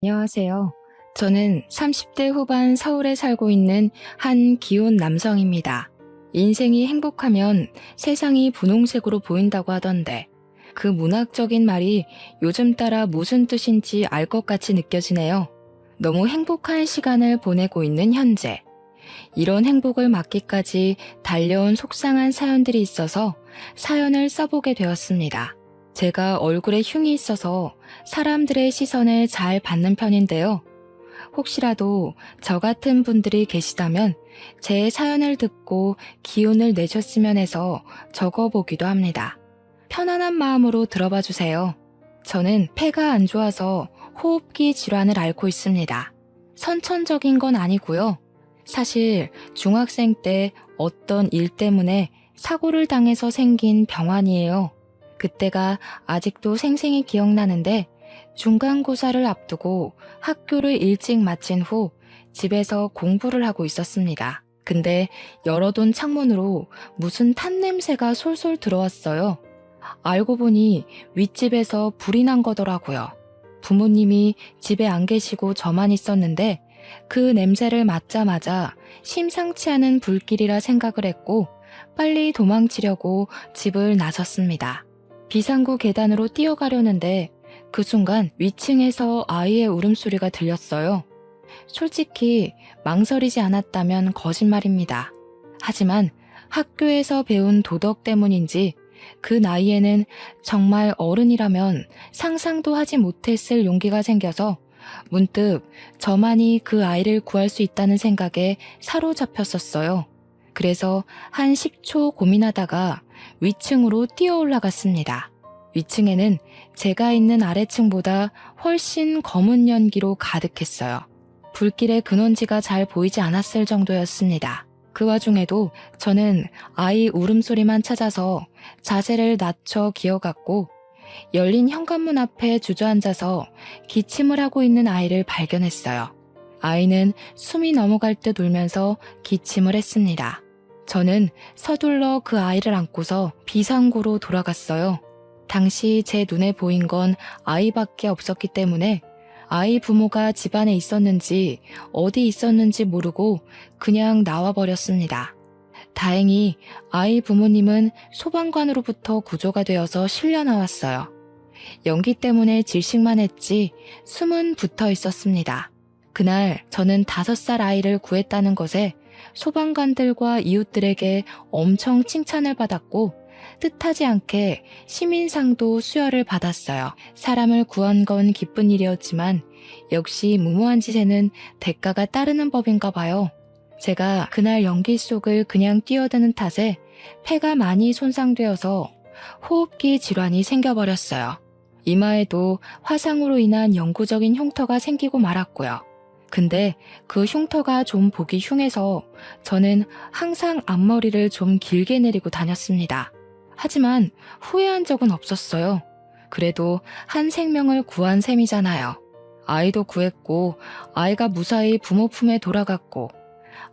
안녕하세요. 저는 30대 후반 서울에 살고 있는 한 기혼 남성입니다. 인생이 행복하면 세상이 분홍색으로 보인다고 하던데 그 문학적인 말이 요즘 따라 무슨 뜻인지 알 것 같이 느껴지네요. 너무 행복한 시간을 보내고 있는 현재. 이런 행복을 막기까지 달려온 속상한 사연들이 있어서 사연을 써보게 되었습니다. 제가 얼굴에 흉이 있어서 사람들의 시선을 잘 받는 편인데요. 혹시라도 저 같은 분들이 계시다면 제 사연을 듣고 기운을 내셨으면 해서 적어보기도 합니다. 편안한 마음으로 들어봐 주세요. 저는 폐가 안 좋아서 호흡기 질환을 앓고 있습니다. 선천적인 건 아니고요. 사실 중학생 때 어떤 일 때문에 사고를 당해서 생긴 병환이에요. 그때가 아직도 생생히 기억나는데 중간고사를 앞두고 학교를 일찍 마친 후 집에서 공부를 하고 있었습니다. 근데 열어둔 창문으로 무슨 탄 냄새가 솔솔 들어왔어요. 알고 보니 윗집에서 불이 난 거더라고요. 부모님이 집에 안 계시고 저만 있었는데 그 냄새를 맡자마자 심상치 않은 불길이라 생각을 했고 빨리 도망치려고 집을 나섰습니다. 비상구 계단으로 뛰어가려는데 그 순간 위층에서 아이의 울음소리가 들렸어요. 솔직히 망설이지 않았다면 거짓말입니다. 하지만 학교에서 배운 도덕 때문인지 그 나이에는 정말 어른이라면 상상도 하지 못했을 용기가 생겨서 문득 저만이 그 아이를 구할 수 있다는 생각에 사로잡혔었어요. 그래서 한 10초 고민하다가 위층으로 뛰어 올라갔습니다. 위층에는 제가 있는 아래층보다 훨씬 검은 연기로 가득했어요. 불길의 근원지가 잘 보이지 않았을 정도였습니다. 그 와중에도 저는 아이 울음소리만 찾아서 자세를 낮춰 기어갔고 열린 현관문 앞에 주저앉아서 기침을 하고 있는 아이를 발견했어요. 아이는 숨이 넘어갈 듯 울면서 기침을 했습니다. 저는 서둘러 그 아이를 안고서 비상구로 돌아갔어요. 당시 제 눈에 보인 건 아이밖에 없었기 때문에 아이 부모가 집안에 있었는지 어디 있었는지 모르고 그냥 나와버렸습니다. 다행히 아이 부모님은 소방관으로부터 구조가 되어서 실려 나왔어요. 연기 때문에 질식만 했지 숨은 붙어 있었습니다. 그날 저는 5살 아이를 구했다는 것에 소방관들과 이웃들에게 엄청 칭찬을 받았고 뜻하지 않게 시민상도 수여를 받았어요. 사람을 구한 건 기쁜 일이었지만 역시 무모한 짓에는 대가가 따르는 법인가 봐요. 제가 그날 연기 속을 그냥 뛰어드는 탓에 폐가 많이 손상되어서 호흡기 질환이 생겨버렸어요. 이마에도 화상으로 인한 영구적인 흉터가 생기고 말았고요. 근데 그 흉터가 좀 보기 흉해서 저는 항상 앞머리를 좀 길게 내리고 다녔습니다. 하지만 후회한 적은 없었어요. 그래도 한 생명을 구한 셈이잖아요. 아이도 구했고 아이가 무사히 부모 품에 돌아갔고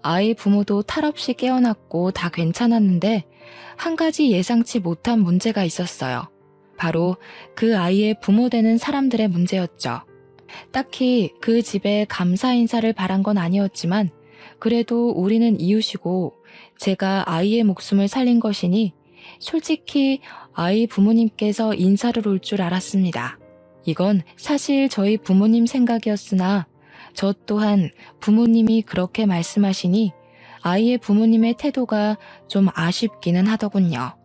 아이 부모도 탈없이 깨어났고 다 괜찮았는데 한 가지 예상치 못한 문제가 있었어요. 바로 그 아이의 부모 되는 사람들의 문제였죠. 딱히 그 집에 감사 인사를 바란 건 아니었지만 그래도 우리는 이웃이고 제가 아이의 목숨을 살린 것이니 솔직히 아이 부모님께서 인사를 올 줄 알았습니다. 이건 사실 저희 부모님 생각이었으나 저 또한 부모님이 그렇게 말씀하시니 아이의 부모님의 태도가 좀 아쉽기는 하더군요.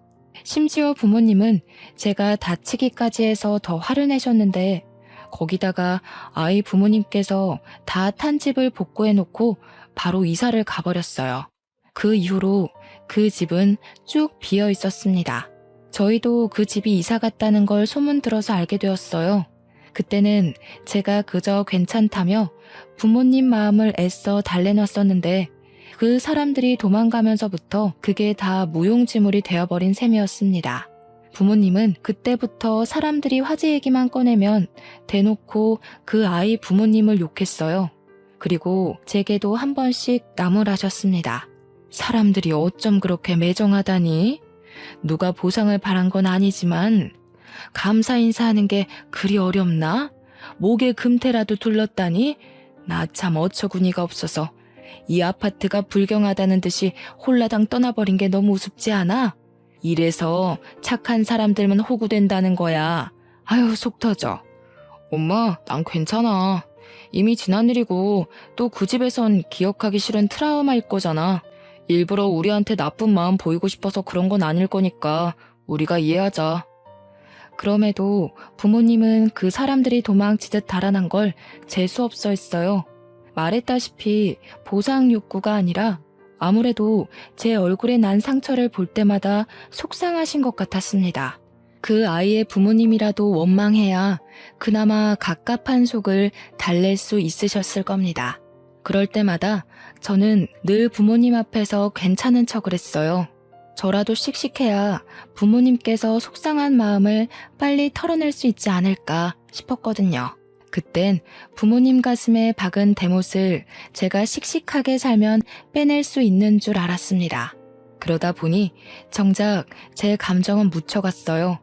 심지어 부모님은 제가 다치기까지 해서 더 화를 내셨는데 거기다가 아이 부모님께서 다 탄 집을 복구해놓고 바로 이사를 가버렸어요. 그 이후로 그 집은 쭉 비어 있었습니다. 저희도 그 집이 이사 갔다는 걸 소문 들어서 알게 되었어요. 그때는 제가 그저 괜찮다며 부모님 마음을 애써 달래놨었는데 그 사람들이 도망가면서부터 그게 다 무용지물이 되어버린 셈이었습니다. 부모님은 그때부터 사람들이 화제 얘기만 꺼내면 대놓고 그 아이 부모님을 욕했어요. 그리고 제게도 한 번씩 나무라셨습니다. 사람들이 어쩜 그렇게 매정하다니? 누가 보상을 바란 건 아니지만 감사 인사하는 게 그리 어렵나? 목에 금태라도 둘렀다니? 나 참 어처구니가 없어서 이 아파트가 불경하다는 듯이 홀라당 떠나버린 게 너무 우습지 않아? 이래서 착한 사람들만 호구된다는 거야. 아유, 속 터져. 엄마, 난 괜찮아. 이미 지난 일이고 또 그 집에선 기억하기 싫은 트라우마일 거잖아. 일부러 우리한테 나쁜 마음 보이고 싶어서 그런 건 아닐 거니까 우리가 이해하자. 그럼에도 부모님은 그 사람들이 도망치듯 달아난 걸 재수없어 했어요. 말했다시피 보상 욕구가 아니라 아무래도 제 얼굴에 난 상처를 볼 때마다 속상하신 것 같았습니다. 그 아이의 부모님이라도 원망해야 그나마 갑갑한 속을 달랠 수 있으셨을 겁니다. 그럴 때마다 저는 늘 부모님 앞에서 괜찮은 척을 했어요. 저라도 씩씩해야 부모님께서 속상한 마음을 빨리 털어낼 수 있지 않을까 싶었거든요. 그땐 부모님 가슴에 박은 대못을 제가 씩씩하게 살면 빼낼 수 있는 줄 알았습니다. 그러다 보니 정작 제 감정은 묻혀갔어요.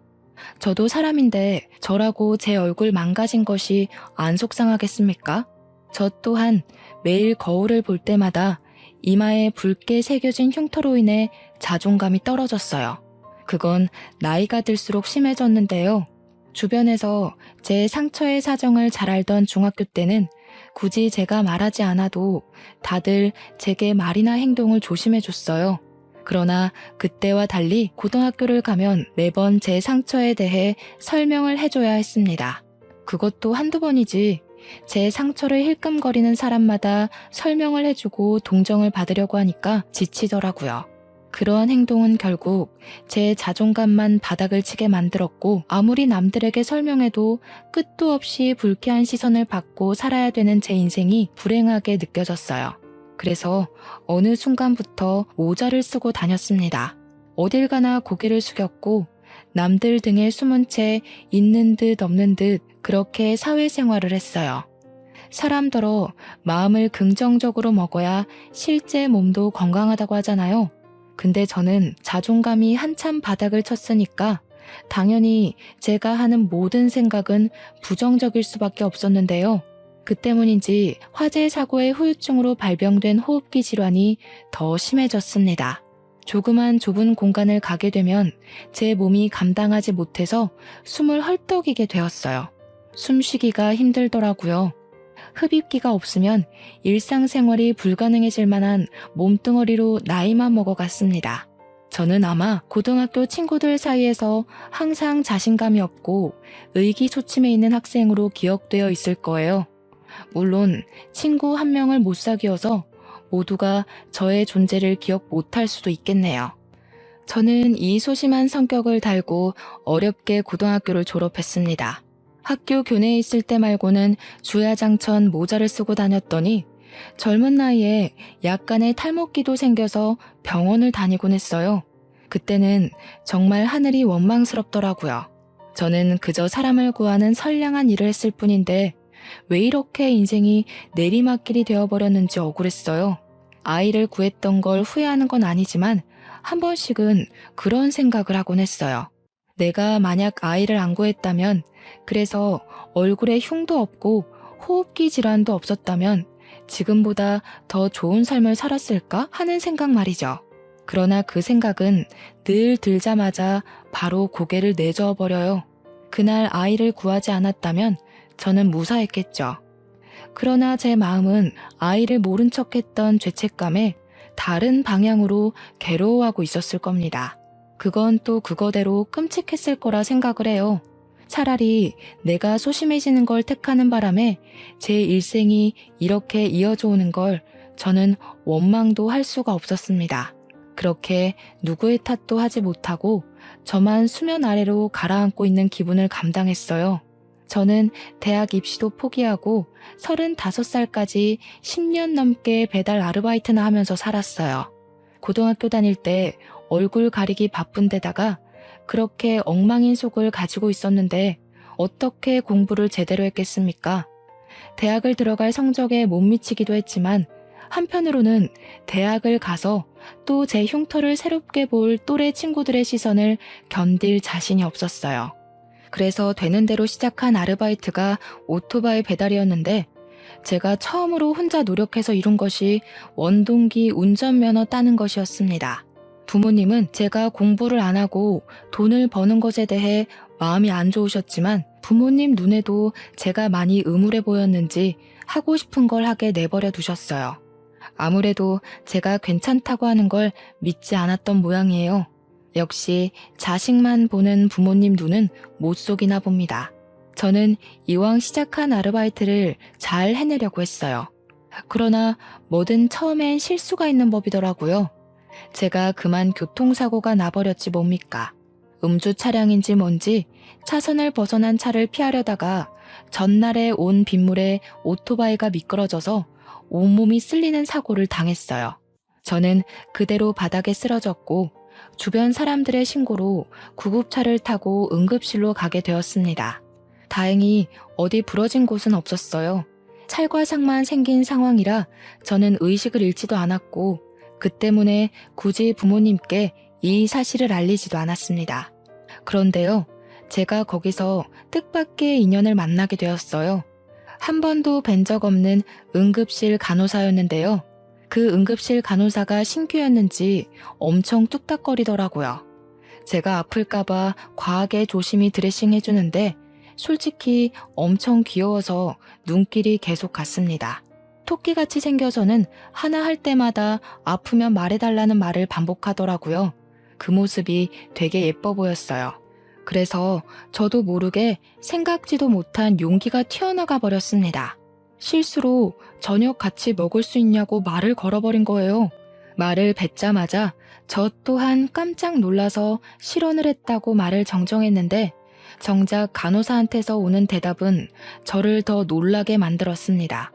저도 사람인데 저라고 제 얼굴 망가진 것이 안 속상하겠습니까? 저 또한 매일 거울을 볼 때마다 이마에 붉게 새겨진 흉터로 인해 자존감이 떨어졌어요. 그건 나이가 들수록 심해졌는데요. 주변에서 제 상처의 사정을 잘 알던 중학교 때는 굳이 제가 말하지 않아도 다들 제게 말이나 행동을 조심해줬어요. 그러나 그때와 달리 고등학교를 가면 매번 제 상처에 대해 설명을 해줘야 했습니다. 그것도 한두 번이지. 제 상처를 힐끔거리는 사람마다 설명을 해주고 동정을 받으려고 하니까 지치더라고요. 그러한 행동은 결국 제 자존감만 바닥을 치게 만들었고 아무리 남들에게 설명해도 끝도 없이 불쾌한 시선을 받고 살아야 되는 제 인생이 불행하게 느껴졌어요. 그래서 어느 순간부터 모자를 쓰고 다녔습니다. 어딜 가나 고개를 숙였고 남들 등에 숨은 채 있는 듯 없는 듯 그렇게 사회생활을 했어요. 사람더러 마음을 긍정적으로 먹어야 실제 몸도 건강하다고 하잖아요. 근데 저는 자존감이 한참 바닥을 쳤으니까 당연히 제가 하는 모든 생각은 부정적일 수밖에 없었는데요. 그 때문인지 화재 사고의 후유증으로 발병된 호흡기 질환이 더 심해졌습니다. 조그만 좁은 공간을 가게 되면 제 몸이 감당하지 못해서 숨을 헐떡이게 되었어요. 숨쉬기가 힘들더라고요. 흡입기가 없으면 일상생활이 불가능해질 만한 몸뚱어리로 나이만 먹어갔습니다. 저는 아마 고등학교 친구들 사이에서 항상 자신감이 없고 의기소침해 있는 학생으로 기억되어 있을 거예요. 물론 친구 한 명을 못 사귀어서 모두가 저의 존재를 기억 못할 수도 있겠네요. 저는 이 소심한 성격을 달고 어렵게 고등학교를 졸업했습니다. 학교 교내에 있을 때 말고는 주야장천 모자를 쓰고 다녔더니 젊은 나이에 약간의 탈모기도 생겨서 병원을 다니곤 했어요. 그때는 정말 하늘이 원망스럽더라고요. 저는 그저 사람을 구하는 선량한 일을 했을 뿐인데 왜 이렇게 인생이 내리막길이 되어버렸는지 억울했어요. 아이를 구했던 걸 후회하는 건 아니지만 한 번씩은 그런 생각을 하곤 했어요. 내가 만약 아이를 안 구했다면, 그래서 얼굴에 흉도 없고 호흡기 질환도 없었다면 지금보다 더 좋은 삶을 살았을까 하는 생각 말이죠. 그러나 그 생각은 늘 들자마자 바로 고개를 내저어 버려요. 그날 아이를 구하지 않았다면 저는 무사했겠죠. 그러나 제 마음은 아이를 모른 척했던 죄책감에 다른 방향으로 괴로워하고 있었을 겁니다. 그건 또 그거대로 끔찍했을 거라 생각을 해요. 차라리 내가 소심해지는 걸 택하는 바람에 제 일생이 이렇게 이어져 오는 걸 저는 원망도 할 수가 없었습니다. 그렇게 누구의 탓도 하지 못하고 저만 수면 아래로 가라앉고 있는 기분을 감당했어요. 저는 대학 입시도 포기하고 35살까지 10년 넘게 배달 아르바이트나 하면서 살았어요. 고등학교 다닐 때 얼굴 가리기 바쁜 데다가 그렇게 엉망인 속을 가지고 있었는데 어떻게 공부를 제대로 했겠습니까? 대학을 들어갈 성적에 못 미치기도 했지만 한편으로는 대학을 가서 또 제 흉터를 새롭게 볼 또래 친구들의 시선을 견딜 자신이 없었어요. 그래서 되는 대로 시작한 아르바이트가 오토바이 배달이었는데 제가 처음으로 혼자 노력해서 이룬 것이 원동기 운전면허 따는 것이었습니다. 부모님은 제가 공부를 안 하고 돈을 버는 것에 대해 마음이 안 좋으셨지만 부모님 눈에도 제가 많이 음울해 보였는지 하고 싶은 걸 하게 내버려 두셨어요. 아무래도 제가 괜찮다고 하는 걸 믿지 않았던 모양이에요. 역시 자식만 보는 부모님 눈은 못 속이나 봅니다. 저는 이왕 시작한 아르바이트를 잘 해내려고 했어요. 그러나 뭐든 처음엔 실수가 있는 법이더라고요. 제가 그만 교통사고가 나버렸지 뭡니까. 음주 차량인지 뭔지 차선을 벗어난 차를 피하려다가 전날에 온 빗물에 오토바이가 미끄러져서 온몸이 쓸리는 사고를 당했어요. 저는 그대로 바닥에 쓰러졌고 주변 사람들의 신고로 구급차를 타고 응급실로 가게 되었습니다. 다행히 어디 부러진 곳은 없었어요. 찰과상만 생긴 상황이라 저는 의식을 잃지도 않았고 그 때문에 굳이 부모님께 이 사실을 알리지도 않았습니다. 그런데요, 제가 거기서 뜻밖의 인연을 만나게 되었어요. 한 번도 뵌 적 없는 응급실 간호사였는데요. 그 응급실 간호사가 신규였는지 엄청 뚝딱거리더라고요. 제가 아플까봐 과하게 조심히 드레싱 해주는데 솔직히 엄청 귀여워서 눈길이 계속 갔습니다. 토끼같이 생겨서는 하나 할 때마다 아프면 말해달라는 말을 반복하더라고요. 그 모습이 되게 예뻐 보였어요. 그래서 저도 모르게 생각지도 못한 용기가 튀어나가 버렸습니다. 실수로 저녁 같이 먹을 수 있냐고 말을 걸어버린 거예요. 말을 뱉자마자 저 또한 깜짝 놀라서 실언을 했다고 말을 정정했는데 정작 간호사한테서 오는 대답은 저를 더 놀라게 만들었습니다.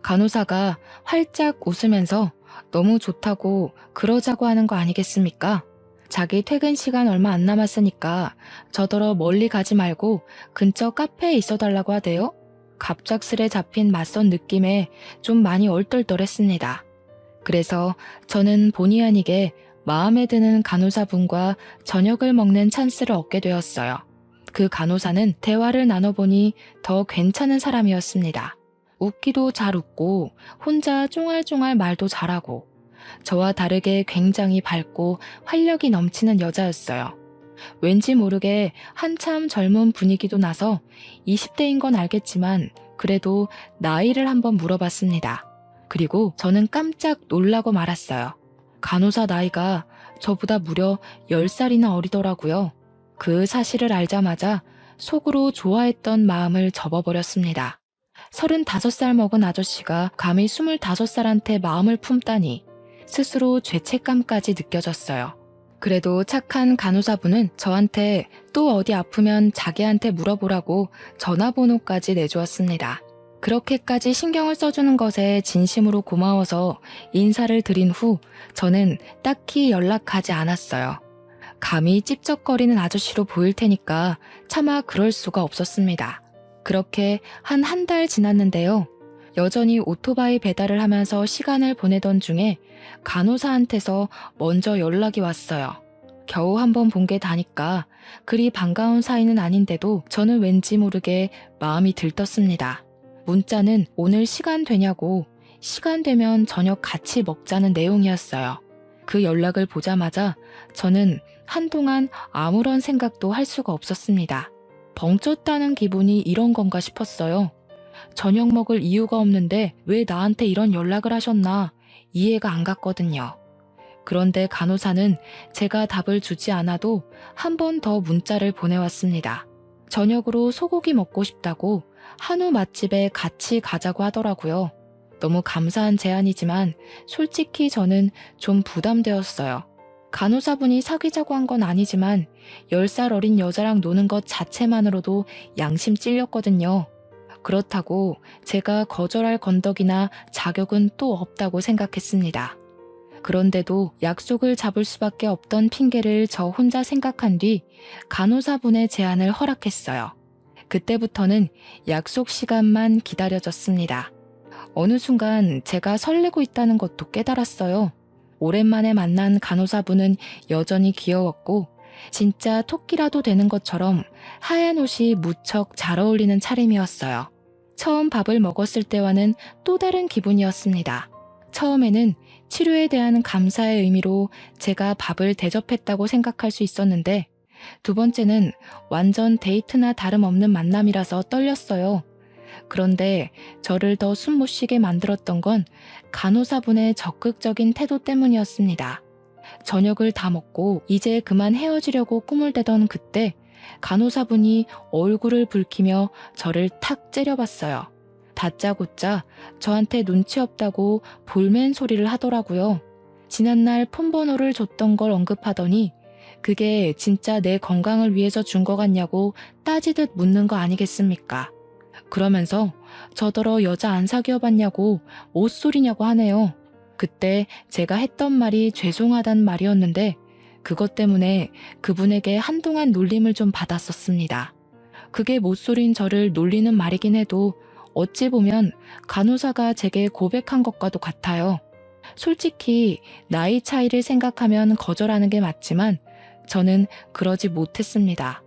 간호사가 활짝 웃으면서 너무 좋다고 그러자고 하는 거 아니겠습니까? 자기 퇴근 시간 얼마 안 남았으니까 저더러 멀리 가지 말고 근처 카페에 있어달라고 하대요. 갑작스레 잡힌 맞선 느낌에 좀 많이 얼떨떨했습니다. 그래서 저는 본의 아니게 마음에 드는 간호사분과 저녁을 먹는 찬스를 얻게 되었어요. 그 간호사는 대화를 나눠보니 더 괜찮은 사람이었습니다. 웃기도 잘 웃고 혼자 쫑알쫑알 말도 잘하고 저와 다르게 굉장히 밝고 활력이 넘치는 여자였어요. 왠지 모르게 한참 젊은 분위기도 나서 20대인 건 알겠지만 그래도 나이를 한번 물어봤습니다. 그리고 저는 깜짝 놀라고 말았어요. 간호사 나이가 저보다 무려 10살이나 어리더라고요. 그 사실을 알자마자 속으로 좋아했던 마음을 접어버렸습니다. 35살 먹은 아저씨가 감히 25살한테 마음을 품다니 스스로 죄책감까지 느껴졌어요. 그래도 착한 간호사분은 저한테 또 어디 아프면 자기한테 물어보라고 전화번호까지 내주었습니다. 그렇게까지 신경을 써주는 것에 진심으로 고마워서 인사를 드린 후 저는 딱히 연락하지 않았어요. 감히 찝쩍거리는 아저씨로 보일 테니까 차마 그럴 수가 없었습니다. 그렇게 한 달 지났는데요. 여전히 오토바이 배달을 하면서 시간을 보내던 중에 간호사한테서 먼저 연락이 왔어요. 겨우 한번 본 게 다니까 그리 반가운 사이는 아닌데도 저는 왠지 모르게 마음이 들떴습니다. 문자는 오늘 시간 되냐고 시간 되면 저녁 같이 먹자는 내용이었어요. 그 연락을 보자마자 저는 한동안 아무런 생각도 할 수가 없었습니다. 벙쪘다는 기분이 이런 건가 싶었어요. 저녁 먹을 이유가 없는데 왜 나한테 이런 연락을 하셨나 이해가 안 갔거든요. 그런데 간호사는 제가 답을 주지 않아도 한 번 더 문자를 보내왔습니다. 저녁으로 소고기 먹고 싶다고 한우 맛집에 같이 가자고 하더라고요. 너무 감사한 제안이지만 솔직히 저는 좀 부담되었어요. 간호사분이 사귀자고 한 건 아니지만 10살 어린 여자랑 노는 것 자체만으로도 양심 찔렸거든요. 그렇다고 제가 거절할 건덕이나 자격은 또 없다고 생각했습니다. 그런데도 약속을 잡을 수밖에 없던 핑계를 저 혼자 생각한 뒤 간호사분의 제안을 허락했어요. 그때부터는 약속 시간만 기다려졌습니다. 어느 순간 제가 설레고 있다는 것도 깨달았어요. 오랜만에 만난 간호사분은 여전히 귀여웠고 진짜 토끼라도 되는 것처럼 하얀 옷이 무척 잘 어울리는 차림이었어요. 처음 밥을 먹었을 때와는 또 다른 기분이었습니다. 처음에는 치료에 대한 감사의 의미로 제가 밥을 대접했다고 생각할 수 있었는데, 두 번째는 완전 데이트나 다름없는 만남이라서 떨렸어요. 그런데 저를 더 숨 못 쉬게 만들었던 건 간호사분의 적극적인 태도 때문이었습니다. 저녁을 다 먹고 이제 그만 헤어지려고 꿈을 대던 그때 간호사분이 얼굴을 붉히며 저를 탁 째려봤어요. 다짜고짜 저한테 눈치 없다고 볼멘 소리를 하더라고요. 지난날 폰번호를 줬던 걸 언급하더니 그게 진짜 내 건강을 위해서 준 거 같냐고 따지듯 묻는 거 아니겠습니까? 그러면서 저더러 여자 안 사귀어봤냐고 옷소리냐고 하네요. 그때 제가 했던 말이 죄송하단 말이었는데 그것 때문에 그분에게 한동안 놀림을 좀 받았었습니다. 그게 못소린 저를 놀리는 말이긴 해도 어찌 보면 간호사가 제게 고백한 것과도 같아요. 솔직히 나이 차이를 생각하면 거절하는 게 맞지만 저는 그러지 못했습니다.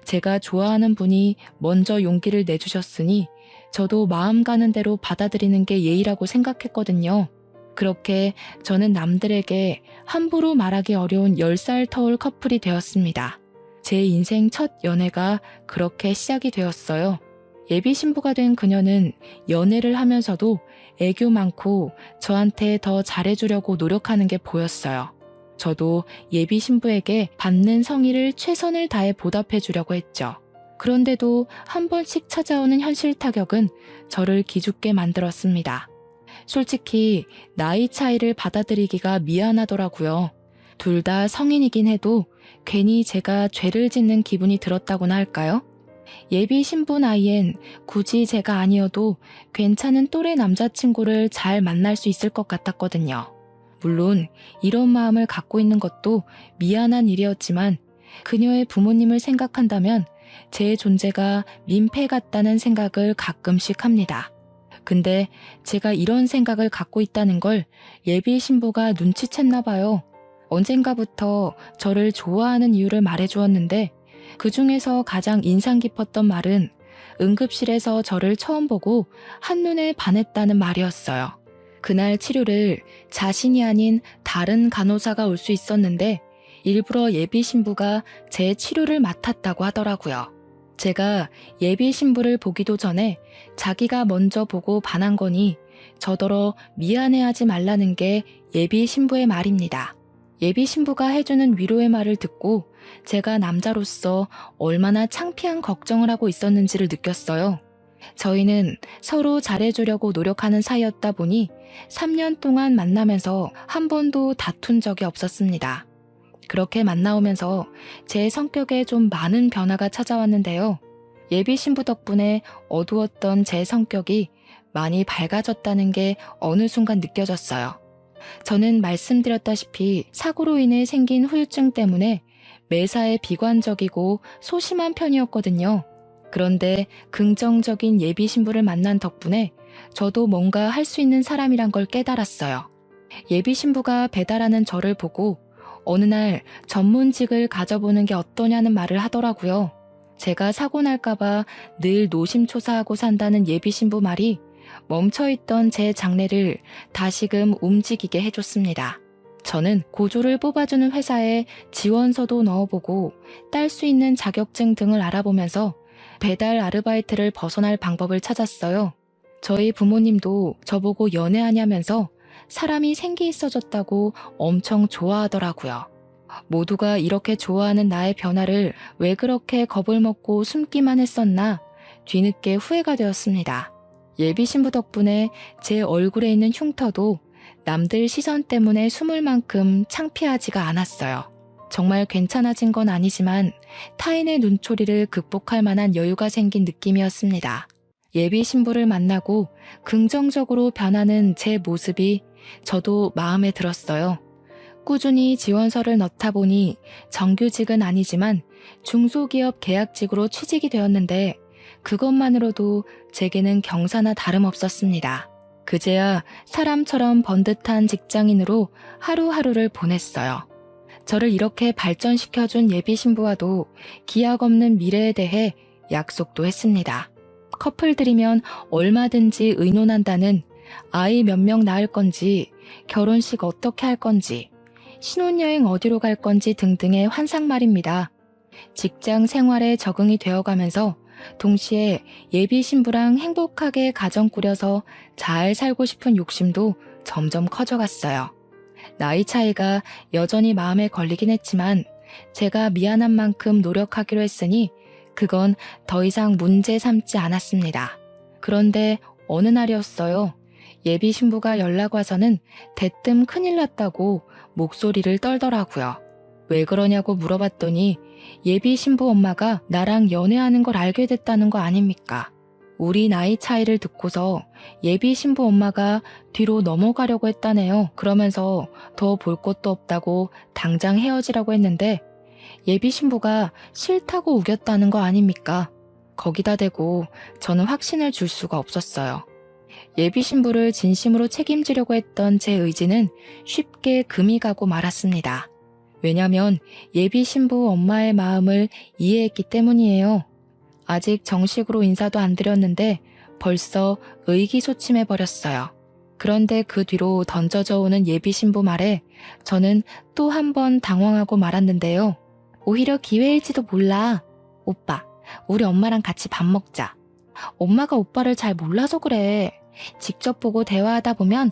제가 좋아하는 분이 먼저 용기를 내주셨으니 저도 마음 가는 대로 받아들이는 게 예의라고 생각했거든요. 그렇게 저는 남들에게 함부로 말하기 어려운 10살 터울 커플이 되었습니다. 제 인생 첫 연애가 그렇게 시작이 되었어요. 예비 신부가 된 그녀는 연애를 하면서도 애교 많고 저한테 더 잘해주려고 노력하는 게 보였어요. 저도 예비 신부에게 받는 성의를 최선을 다해 보답해주려고 했죠. 그런데도 한 번씩 찾아오는 현실 타격은 저를 기죽게 만들었습니다. 솔직히 나이 차이를 받아들이기가 미안하더라고요. 둘 다 성인이긴 해도 괜히 제가 죄를 짓는 기분이 들었다고나 할까요? 예비 신부 나이엔 굳이 제가 아니어도 괜찮은 또래 남자친구를 잘 만날 수 있을 것 같았거든요. 물론 이런 마음을 갖고 있는 것도 미안한 일이었지만 그녀의 부모님을 생각한다면 제 존재가 민폐 같다는 생각을 가끔씩 합니다. 근데 제가 이런 생각을 갖고 있다는 걸 예비 신부가 눈치챘나 봐요. 언젠가부터 저를 좋아하는 이유를 말해주었는데 그 중에서 가장 인상 깊었던 말은 응급실에서 저를 처음 보고 한눈에 반했다는 말이었어요. 그날 치료를 자신이 아닌 다른 간호사가 올 수 있었는데 일부러 예비 신부가 제 치료를 맡았다고 하더라고요. 제가 예비 신부를 보기도 전에 자기가 먼저 보고 반한 거니 저더러 미안해하지 말라는 게 예비 신부의 말입니다. 예비 신부가 해주는 위로의 말을 듣고 제가 남자로서 얼마나 창피한 걱정을 하고 있었는지를 느꼈어요. 저희는 서로 잘해주려고 노력하는 사이였다 보니 3년 동안 만나면서 한 번도 다툰 적이 없었습니다. 그렇게 만나오면서 제 성격에 좀 많은 변화가 찾아왔는데요. 예비 신부 덕분에 어두웠던 제 성격이 많이 밝아졌다는 게 어느 순간 느껴졌어요. 저는 말씀드렸다시피 사고로 인해 생긴 후유증 때문에 매사에 비관적이고 소심한 편이었거든요. 그런데 긍정적인 예비 신부를 만난 덕분에 저도 뭔가 할 수 있는 사람이란 걸 깨달았어요. 예비 신부가 배달하는 저를 보고 어느 날 전문직을 가져보는 게 어떠냐는 말을 하더라고요. 제가 사고 날까봐 늘 노심초사하고 산다는 예비 신부 말이 멈춰있던 제 장래를 다시금 움직이게 해줬습니다. 저는 고졸을 뽑아주는 회사에 지원서도 넣어보고 딸 수 있는 자격증 등을 알아보면서 배달 아르바이트를 벗어날 방법을 찾았어요. 저희 부모님도 저보고 연애하냐면서 사람이 생기 있어졌다고 엄청 좋아하더라고요. 모두가 이렇게 좋아하는 나의 변화를 왜 그렇게 겁을 먹고 숨기만 했었나 뒤늦게 후회가 되었습니다. 예비 신부 덕분에 제 얼굴에 있는 흉터도 남들 시선 때문에 숨을 만큼 창피하지가 않았어요. 정말 괜찮아진 건 아니지만 타인의 눈초리를 극복할 만한 여유가 생긴 느낌이었습니다. 예비 신부를 만나고 긍정적으로 변하는 제 모습이 저도 마음에 들었어요. 꾸준히 지원서를 넣다 보니 정규직은 아니지만 중소기업 계약직으로 취직이 되었는데 그것만으로도 제게는 경사나 다름없었습니다. 그제야 사람처럼 번듯한 직장인으로 하루하루를 보냈어요. 저를 이렇게 발전시켜준 예비 신부와도 기약 없는 미래에 대해 약속도 했습니다. 커플들이면 얼마든지 의논한다는 아이 몇 명 낳을 건지, 결혼식 어떻게 할 건지, 신혼여행 어디로 갈 건지 등등의 환상 말입니다. 직장 생활에 적응이 되어가면서 동시에 예비 신부랑 행복하게 가정 꾸려서 잘 살고 싶은 욕심도 점점 커져갔어요. 나이 차이가 여전히 마음에 걸리긴 했지만 제가 미안한 만큼 노력하기로 했으니 그건 더 이상 문제 삼지 않았습니다. 그런데 어느 날이었어요. 예비 신부가 연락 와서는 대뜸 큰일 났다고 목소리를 떨더라고요. 왜 그러냐고 물어봤더니 예비 신부 엄마가 나랑 연애하는 걸 알게 됐다는 거 아닙니까? 우리 나이 차이를 듣고서 예비 신부 엄마가 뒤로 넘어가려고 했다네요. 그러면서 더 볼 것도 없다고 당장 헤어지라고 했는데 예비 신부가 싫다고 우겼다는 거 아닙니까? 거기다 대고 저는 확신을 줄 수가 없었어요. 예비 신부를 진심으로 책임지려고 했던 제 의지는 쉽게 금이 가고 말았습니다. 왜냐면 예비 신부 엄마의 마음을 이해했기 때문이에요. 아직 정식으로 인사도 안 드렸는데 벌써 의기소침해버렸어요. 그런데 그 뒤로 던져져 오는 예비 신부 말에 저는 또 한 번 당황하고 말았는데요. 오히려 기회일지도 몰라. 오빠, 우리 엄마랑 같이 밥 먹자. 엄마가 오빠를 잘 몰라서 그래. 직접 보고 대화하다 보면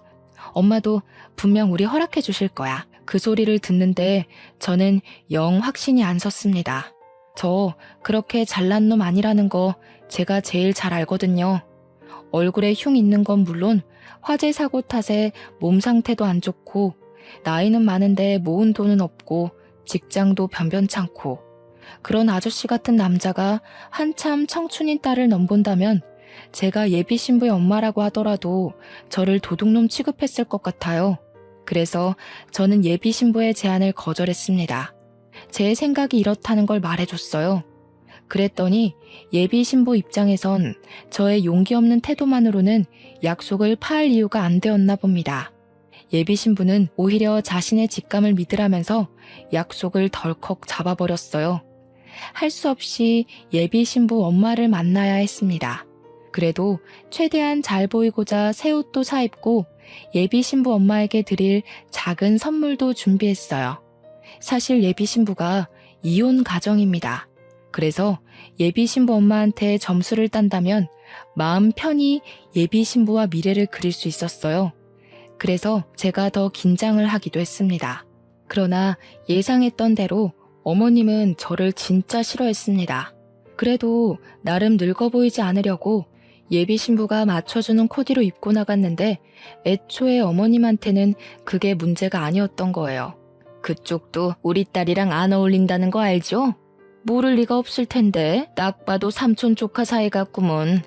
엄마도 분명 우리 허락해 주실 거야. 그 소리를 듣는데 저는 영 확신이 안 섰습니다. 저 그렇게 잘난 놈 아니라는 거 제가 제일 잘 알거든요. 얼굴에 흉 있는 건 물론 화재 사고 탓에 몸 상태도 안 좋고 나이는 많은데 모은 돈은 없고 직장도 변변찮고 그런 아저씨 같은 남자가 한참 청춘인 딸을 넘본다면 제가 예비 신부의 엄마라고 하더라도 저를 도둑놈 취급했을 것 같아요. 그래서 저는 예비 신부의 제안을 거절했습니다. 제 생각이 이렇다는 걸 말해줬어요. 그랬더니 예비 신부 입장에선 저의 용기 없는 태도만으로는 약속을 파할 이유가 안 되었나 봅니다. 예비 신부는 오히려 자신의 직감을 믿으라면서 약속을 덜컥 잡아버렸어요. 할 수 없이 예비 신부 엄마를 만나야 했습니다. 그래도 최대한 잘 보이고자 새 옷도 사입고 예비 신부 엄마에게 드릴 작은 선물도 준비했어요. 사실 예비 신부가 이혼 가정입니다. 그래서 예비 신부 엄마한테 점수를 딴다면 마음 편히 예비 신부와 미래를 그릴 수 있었어요. 그래서 제가 더 긴장을 하기도 했습니다. 그러나 예상했던 대로 어머님은 저를 진짜 싫어했습니다. 그래도 나름 늙어 보이지 않으려고 예비 신부가 맞춰주는 코디로 입고 나갔는데 애초에 어머님한테는 그게 문제가 아니었던 거예요. 그쪽도 우리 딸이랑 안 어울린다는 거 알죠? 모를 리가 없을 텐데 딱 봐도 삼촌 조카 사이 같구먼.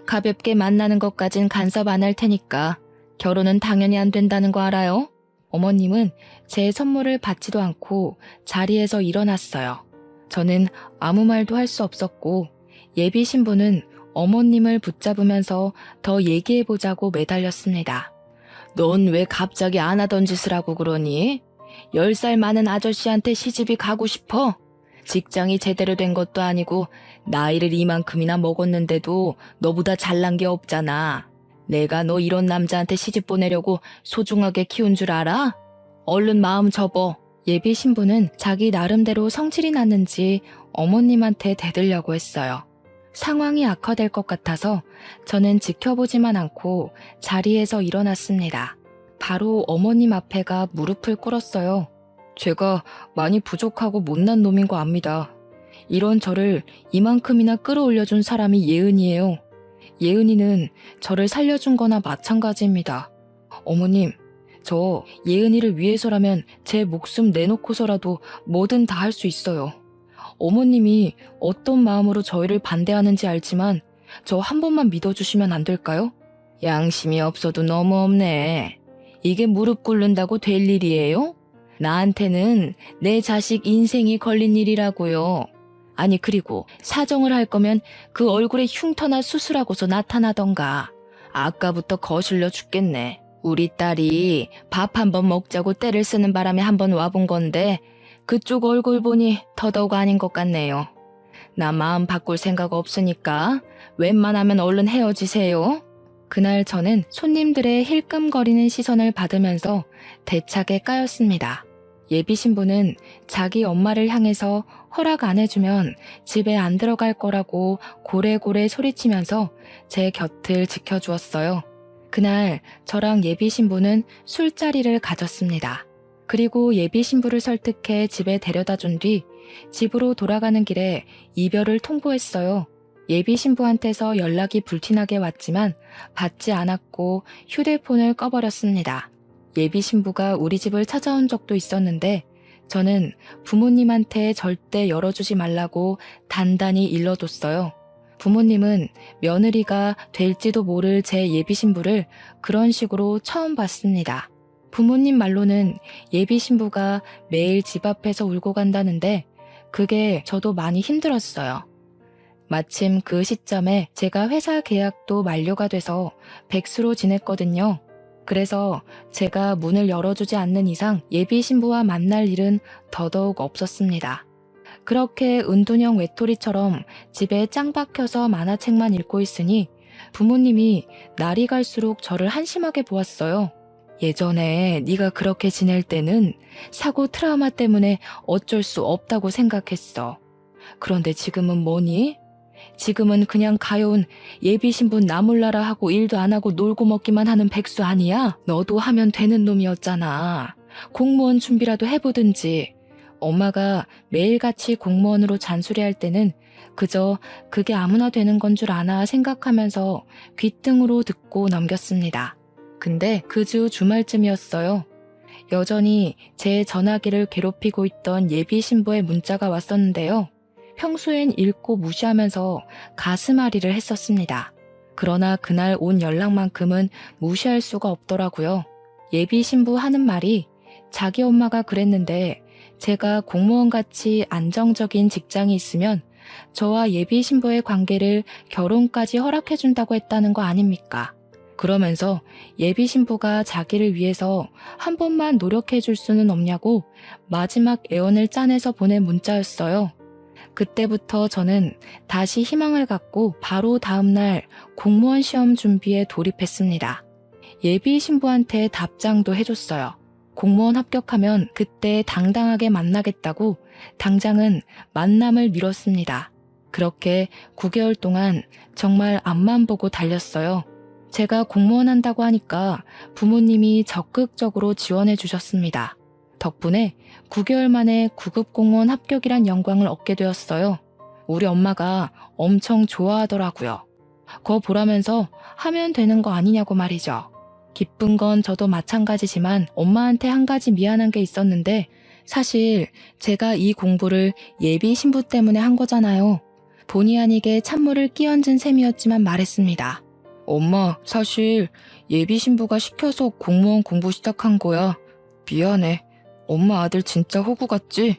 가볍게 만나는 것까진 간섭 안 할 테니까 결혼은 당연히 안 된다는 거 알아요? 어머님은 제 선물을 받지도 않고 자리에서 일어났어요. 저는 아무 말도 할 수 없었고 예비 신부는 어머님을 붙잡으면서 더 얘기해보자고 매달렸습니다. 넌 왜 갑자기 안 하던 짓을 하고 그러니? 10살 많은 아저씨한테 시집이 가고 싶어? 직장이 제대로 된 것도 아니고 나이를 이만큼이나 먹었는데도 너보다 잘난 게 없잖아. 내가 너 이런 남자한테 시집 보내려고 소중하게 키운 줄 알아? 얼른 마음 접어. 예비 신부는 자기 나름대로 성질이 났는지 어머님한테 대들려고 했어요. 상황이 악화될 것 같아서 저는 지켜보지만 않고 자리에서 일어났습니다. 바로 어머님 앞에가 무릎을 꿇었어요. 제가 많이 부족하고 못난 놈인 거 압니다. 이런 저를 이만큼이나 끌어올려준 사람이 예은이에요. 예은이는 저를 살려준 거나 마찬가지입니다. 어머님, 저 예은이를 위해서라면 제 목숨 내놓고서라도 뭐든 다 할 수 있어요. 어머님이 어떤 마음으로 저희를 반대하는지 알지만 저 한 번만 믿어주시면 안 될까요? 양심이 없어도 너무 없네. 이게 무릎 꿇는다고 될 일이에요? 나한테는 내 자식 인생이 걸린 일이라고요. 아니 그리고 사정을 할 거면 그 얼굴에 흉터나 수술하고서 나타나던가. 아까부터 거슬려 죽겠네. 우리 딸이 밥 한번 먹자고 떼를 쓰는 바람에 한번 와본 건데 그쪽 얼굴 보니 더더욱 아닌 것 같네요. 나 마음 바꿀 생각 없으니까 웬만하면 얼른 헤어지세요. 그날 저는 손님들의 힐끔거리는 시선을 받으면서 대차게 까였습니다. 예비 신부는 자기 엄마를 향해서 허락 안 해주면 집에 안 들어갈 거라고 고래고래 소리치면서 제 곁을 지켜주었어요. 그날 저랑 예비 신부는 술자리를 가졌습니다. 그리고 예비 신부를 설득해 집에 데려다 준 뒤 집으로 돌아가는 길에 이별을 통보했어요. 예비 신부한테서 연락이 불티나게 왔지만 받지 않았고 휴대폰을 꺼버렸습니다. 예비 신부가 우리 집을 찾아온 적도 있었는데 저는 부모님한테 절대 열어주지 말라고 단단히 일러뒀어요. 부모님은 며느리가 될지도 모를 제 예비 신부를 그런 식으로 처음 봤습니다. 부모님 말로는 예비 신부가 매일 집 앞에서 울고 간다는데 그게 저도 많이 힘들었어요. 마침 그 시점에 제가 회사 계약도 만료가 돼서 백수로 지냈거든요. 그래서 제가 문을 열어주지 않는 이상 예비 신부와 만날 일은 더더욱 없었습니다. 그렇게 은둔형 외톨이처럼 집에 짱 박혀서 만화책만 읽고 있으니 부모님이 날이 갈수록 저를 한심하게 보았어요. 예전에 네가 그렇게 지낼 때는 사고 트라우마 때문에 어쩔 수 없다고 생각했어. 그런데 지금은 뭐니? 지금은 그냥 가여운 예비 신부 나몰라라 하고 일도 안 하고 놀고 먹기만 하는 백수 아니야? 너도 하면 되는 놈이었잖아. 공무원 준비라도 해보든지. 엄마가 매일같이 공무원으로 잔소리할 때는 그저 그게 아무나 되는 건 줄 아나 생각하면서 귓등으로 듣고 넘겼습니다. 근데 그 주 주말쯤이었어요. 여전히 제 전화기를 괴롭히고 있던 예비 신부의 문자가 왔었는데요. 평소엔 읽고 무시하면서 가슴앓이를 했었습니다. 그러나 그날 온 연락만큼은 무시할 수가 없더라고요. 예비 신부 하는 말이 자기 엄마가 그랬는데 제가 공무원같이 안정적인 직장이 있으면 저와 예비 신부의 관계를 결혼까지 허락해준다고 했다는 거 아닙니까? 그러면서 예비 신부가 자기를 위해서 한 번만 노력해줄 수는 없냐고 마지막 애원을 짜내서 보낸 문자였어요. 그때부터 저는 다시 희망을 갖고 바로 다음날 공무원 시험 준비에 돌입했습니다. 예비 신부한테 답장도 해줬어요. 공무원 합격하면 그때 당당하게 만나겠다고 당장은 만남을 미뤘습니다. 그렇게 9개월 동안 정말 앞만 보고 달렸어요. 제가 공무원 한다고 하니까 부모님이 적극적으로 지원해 주셨습니다. 덕분에 9개월 만에 9급 공무원 합격이란 영광을 얻게 되었어요. 우리 엄마가 엄청 좋아하더라고요. 그거 보라면서 하면 되는 거 아니냐고 말이죠. 기쁜 건 저도 마찬가지지만 엄마한테 한 가지 미안한 게 있었는데 사실 제가 이 공부를 예비 신부 때문에 한 거잖아요. 본의 아니게 찬물을 끼얹은 셈이었지만 말했습니다. 엄마, 사실 예비 신부가 시켜서 공무원 공부 시작한 거야. 미안해. 엄마 아들 진짜 호구 같지?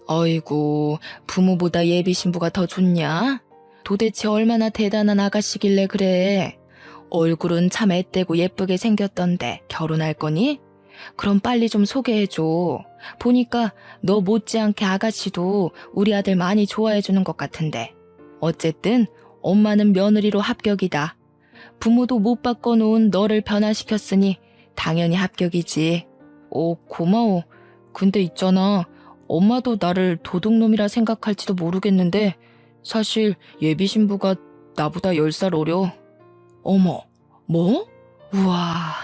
아이고, 부모보다 예비 신부가 더 좋냐? 도대체 얼마나 대단한 아가씨길래 그래? 얼굴은 참 앳되고 예쁘게 생겼던데 결혼할 거니? 그럼 빨리 좀 소개해줘. 보니까 너 못지않게 아가씨도 우리 아들 많이 좋아해주는 것 같은데. 어쨌든 엄마는 며느리로 합격이다. 부모도 못 바꿔놓은 너를 변화시켰으니 당연히 합격이지. 오, 고마워. 근데 있잖아. 엄마도 나를 도둑놈이라 생각할지도 모르겠는데 사실 예비 신부가 나보다 10살 어려. 어머, 뭐? 우와,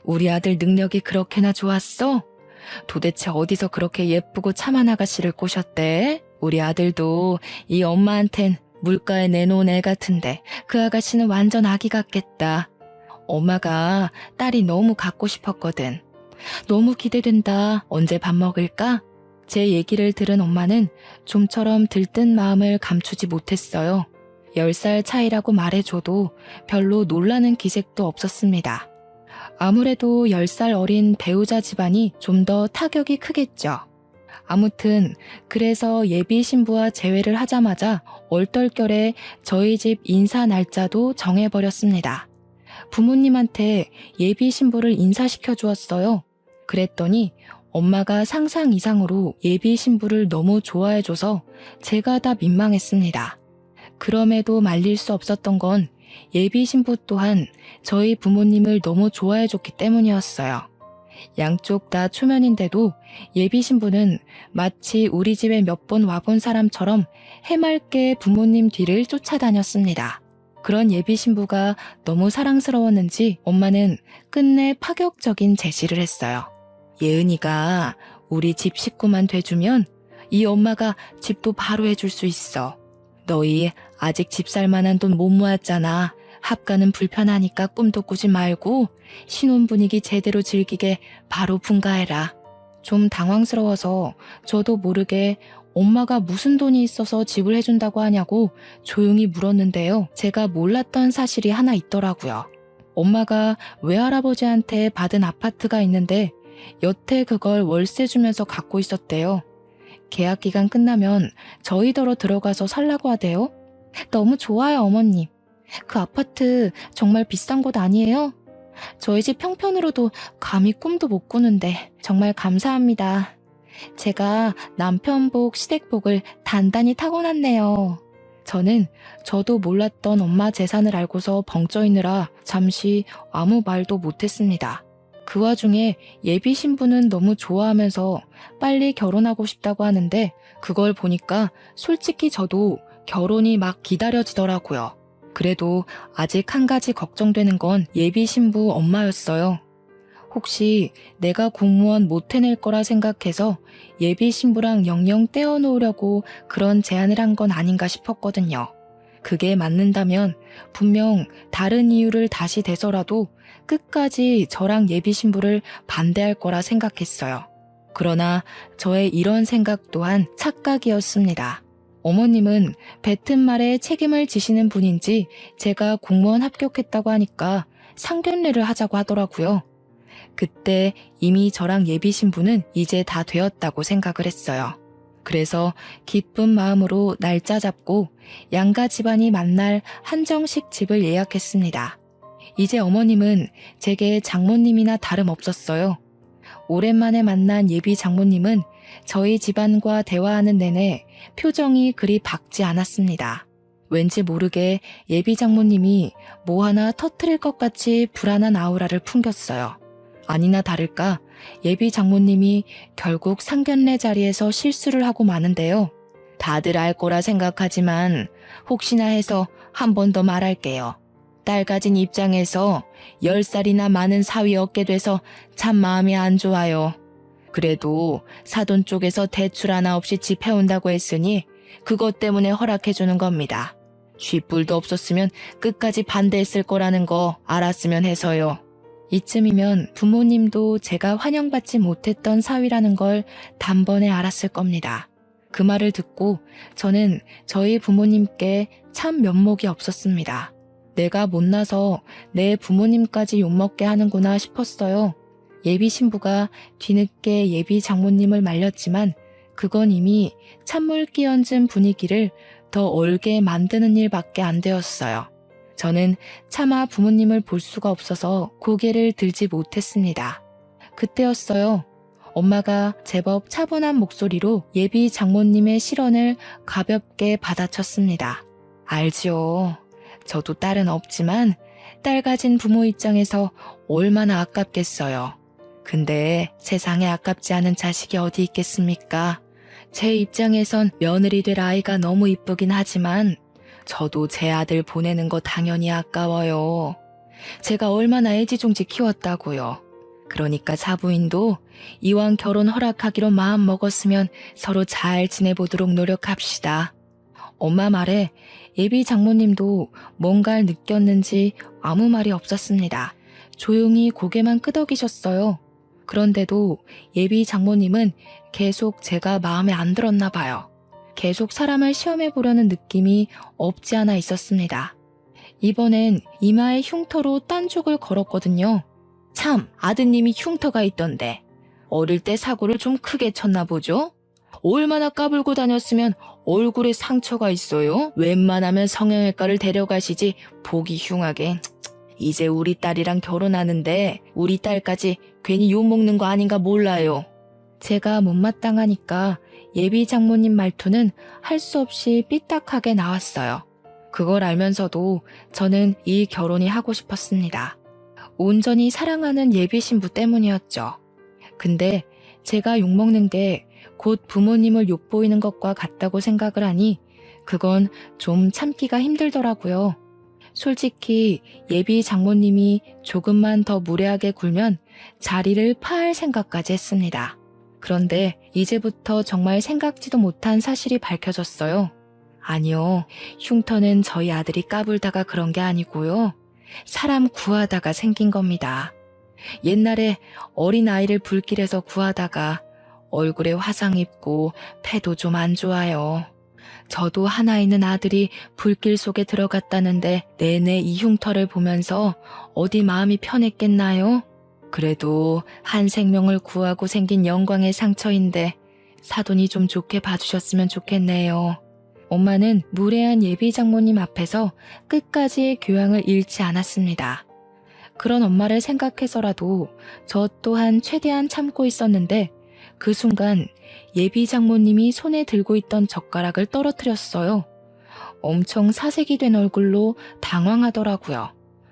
우리 아들 능력이 그렇게나 좋았어? 도대체 어디서 그렇게 예쁘고 참한 아가씨를 꼬셨대? 우리 아들도 이 엄마한텐 물가에 내놓은 애 같은데 그 아가씨는 완전 아기 같겠다. 엄마가 딸이 너무 갖고 싶었거든. 너무 기대된다. 언제 밥 먹을까? 제 얘기를 들은 엄마는 좀처럼 들뜬 마음을 감추지 못했어요. 10살 차이라고 말해줘도 별로 놀라는 기색도 없었습니다. 아무래도 10살 어린 배우자 집안이 좀 더 타격이 크겠죠. 아무튼 그래서 예비 신부와 재회를 하자마자 얼떨결에 저희 집 인사 날짜도 정해버렸습니다. 부모님한테 예비 신부를 인사시켜 주었어요. 그랬더니 엄마가 상상 이상으로 예비 신부를 너무 좋아해줘서 제가 다 민망했습니다. 그럼에도 말릴 수 없었던 건 예비 신부 또한 저희 부모님을 너무 좋아해줬기 때문이었어요. 양쪽 다 초면인데도 예비 신부는 마치 우리 집에 몇 번 와본 사람처럼 해맑게 부모님 뒤를 쫓아다녔습니다. 그런 예비 신부가 너무 사랑스러웠는지 엄마는 끝내 파격적인 제시를 했어요. 예은이가 우리 집 식구만 돼주면 이 엄마가 집도 바로 해줄 수 있어. 너희 아직 집 살 만한 돈 못 모았잖아. 합가는 불편하니까 꿈도 꾸지 말고 신혼 분위기 제대로 즐기게 바로 분가해라. 좀 당황스러워서 저도 모르게 엄마가 무슨 돈이 있어서 집을 해준다고 하냐고 조용히 물었는데요. 제가 몰랐던 사실이 하나 있더라고요. 엄마가 외할아버지한테 받은 아파트가 있는데 여태 그걸 월세 주면서 갖고 있었대요. 계약 기간 끝나면 저희더러 들어가서 살라고 하대요. 너무 좋아요, 어머님. 그 아파트 정말 비싼 곳 아니에요? 저희 집 평편으로도 감히 꿈도 못 꾸는데 정말 감사합니다. 제가 남편복, 시댁복을 단단히 타고났네요. 저는 저도 몰랐던 엄마 재산을 알고서 벙쪄있느라 잠시 아무 말도 못했습니다. 그 와중에 예비 신부는 너무 좋아하면서 빨리 결혼하고 싶다고 하는데 그걸 보니까 솔직히 저도 결혼이 막 기다려지더라고요. 그래도 아직 한 가지 걱정되는 건 예비 신부 엄마였어요. 혹시 내가 공무원 못 해낼 거라 생각해서 예비 신부랑 영영 떼어놓으려고 그런 제안을 한 건 아닌가 싶었거든요. 그게 맞는다면 분명 다른 이유를 다시 대서라도 끝까지 저랑 예비 신부를 반대할 거라 생각했어요. 그러나 저의 이런 생각 또한 착각이었습니다. 어머님은 뱉은 말에 책임을 지시는 분인지 제가 공무원 합격했다고 하니까 상견례를 하자고 하더라고요. 그때 이미 저랑 예비 신부는 이제 다 되었다고 생각을 했어요. 그래서 기쁜 마음으로 날짜 잡고 양가 집안이 만날 한정식 집을 예약했습니다. 이제 어머님은 제게 장모님이나 다름없었어요. 오랜만에 만난 예비 장모님은 저희 집안과 대화하는 내내 표정이 그리 밝지 않았습니다. 왠지 모르게 예비 장모님이 뭐 하나 터뜨릴 것 같이 불안한 아우라를 풍겼어요. 아니나 다를까 예비 장모님이 결국 상견례 자리에서 실수를 하고 마는데요. 다들 알 거라 생각하지만 혹시나 해서 한 번 더 말할게요. 딸 가진 입장에서 10살이나 많은 사위 얻게 돼서 참 마음이 안 좋아요. 그래도 사돈 쪽에서 대출 하나 없이 집 해온다고 했으니 그것 때문에 허락해주는 겁니다. 쥐뿔도 없었으면 끝까지 반대했을 거라는 거 알았으면 해서요. 이쯤이면 부모님도 제가 환영받지 못했던 사위라는 걸 단번에 알았을 겁니다. 그 말을 듣고 저는 저희 부모님께 참 면목이 없었습니다. 내가 못나서 내 부모님까지 욕먹게 하는구나 싶었어요. 예비 신부가 뒤늦게 예비 장모님을 말렸지만 그건 이미 찬물 끼얹은 분위기를 더 얼게 만드는 일밖에 안 되었어요. 저는 차마 부모님을 볼 수가 없어서 고개를 들지 못했습니다. 그때였어요. 엄마가 제법 차분한 목소리로 예비 장모님의 실언을 가볍게 받아쳤습니다. 알지요. 저도 딸은 없지만 딸 가진 부모 입장에서 얼마나 아깝겠어요. 근데 세상에 아깝지 않은 자식이 어디 있겠습니까? 제 입장에선 며느리 될 아이가 너무 이쁘긴 하지만 저도 제 아들 보내는 거 당연히 아까워요. 제가 얼마나 애지중지 키웠다고요. 그러니까 사부인도 이왕 결혼 허락하기로 마음 먹었으면 서로 잘 지내보도록 노력합시다. 엄마 말에 예비 장모님도 뭔가를 느꼈는지 아무 말이 없었습니다. 조용히 고개만 끄덕이셨어요. 그런데도 예비 장모님은 계속 제가 마음에 안 들었나 봐요. 계속 사람을 시험해 보려는 느낌이 없지 않아 있었습니다. 이번엔 이마에 흉터로 딴죽을 걸었거든요. 참, 아드님이 흉터가 있던데 어릴 때 사고를 좀 크게 쳤나 보죠? 얼마나 까불고 다녔으면 얼굴에 상처가 있어요? 웬만하면 성형외과를 데려가시지 보기 흉하게. 이제 우리 딸이랑 결혼하는데 우리 딸까지 괜히 욕먹는 거 아닌가 몰라요. 제가 못마땅하니까 예비 장모님 말투는 할 수 없이 삐딱하게 나왔어요. 그걸 알면서도 저는 이 결혼이 하고 싶었습니다. 온전히 사랑하는 예비 신부 때문이었죠. 근데 제가 욕먹는 게 곧 부모님을 욕보이는 것과 같다고 생각을 하니 그건 좀 참기가 힘들더라고요. 솔직히 예비 장모님이 조금만 더 무례하게 굴면 자리를 파할 생각까지 했습니다. 그런데 이제부터 정말 생각지도 못한 사실이 밝혀졌어요. 아니요, 흉터는 저희 아들이 까불다가 그런 게 아니고요. 사람 구하다가 생긴 겁니다. 옛날에 어린아이를 불길에서 구하다가 얼굴에 화상 입고 폐도 좀 안 좋아요. 저도 하나 있는 아들이 불길 속에 들어갔다는데 내내 이 흉터를 보면서 어디 마음이 편했겠나요? 그래도 한 생명을 구하고 생긴 영광의 상처인데 사돈이 좀 좋게 봐주셨으면 좋겠네요. 엄마는 무례한 예비 장모님 앞에서 끝까지 교양을 잃지 않았습니다. 그런 엄마를 생각해서라도 저 또한 최대한 참고 있었는데 그 순간 예비 장모님이 손에 들고 있던 젓가락을 떨어뜨렸어요. 엄청 사색이 된 얼굴로 당황하더라고요.